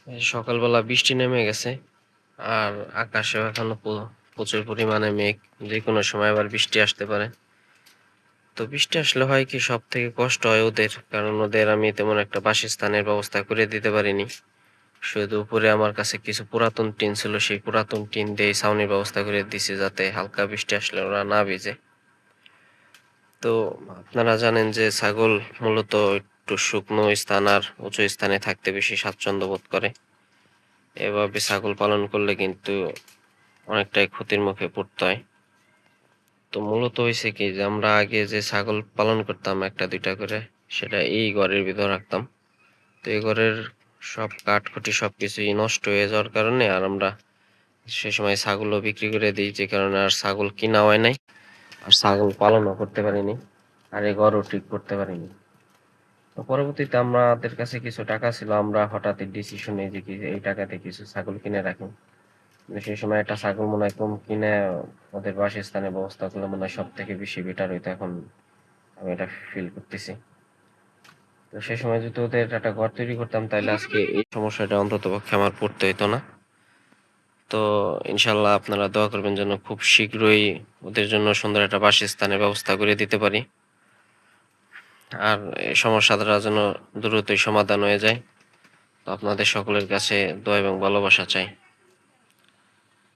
এই সকালবেলা বৃষ্টি নেমে গেছে। আর আকাশেও এখনো প্রচুর পরিমাণে মেঘ। যেকোনো সময় আবার বৃষ্টি আসতে পারে। তো বৃষ্টি আসলে হয় কি, সবথেকে কষ্ট হয় ওদের। কারণ ওদের আমি তেমন একটা বাসস্থানের ব্যবস্থা করে দিতে পারিনি। শুধু উপরে আমার কাছে কিছু পুরাতন টিন ছিল, সেই পুরাতন টিন দিয়ে ছাউনির ব্যবস্থা করে দিছি যাতে হালকা বৃষ্টি আসলে ওরা না ভিজে। তো আপনারা জানেন যে ছাগল মূলত একটু শুকনো স্থান আর উঁচু স্থানে থাকতে বেশি স্বাচ্ছন্দ্য বোধ করে। এভাবে ছাগল পালন করলে কিন্তু অনেকটাই ক্ষতির মুখে পড়তে হয়। তো মূলত হয়েছে কি, যে আমরা আগে যে ছাগল পালন করতাম একটা দুইটা করে, সেটা এই ঘরের ভিতর রাখতাম। তো এই ঘরের সব কাঠখুটি সবকিছুই নষ্ট হয়ে যাওয়ার কারণে আর আমরা সে সময় ছাগলও বিক্রি করে দিই, যে কারণে আর ছাগল কিনা হয় নাই, আর ছাগল পালনও করতে পারিনি, আর এই ঘরও ঠিক করতে পারিনি। তো পরবর্তীতে আমাদের কাছে কিছু টাকা ছিল, আমরা হঠাৎই ডিসিশন নিই যে কি এই টাকাতে কিছু ছাগল কিনে রাখি। সেই সময় একটা ছাগল মনে হয় কম কিনে ওদের বাসস্থানের ব্যবস্থা করলে মনে হয় সব থেকে বেশি বেটার হইতো। এখন আমি এটা ফিল করতেছি। তো সেই সময় যদি ওদের একটা ঘর তৈরি করতাম, তাহলে আজকে এই সমস্যাটা অন্তত পক্ষে আমার পড়তে হইতো না। তো ইনশাল্লাহ আপনারা দোয়া করবেন যেন খুব শীঘ্রই ওদের জন্য সুন্দর একটা বাসস্থানের ব্যবস্থা করে দিতে পারি, আর এই সমস্যাটা যেন দ্রুতই সমাধান হয়ে যায়। তো আপনাদের সকলের কাছে দোয়া এবং ভালোবাসা চাই।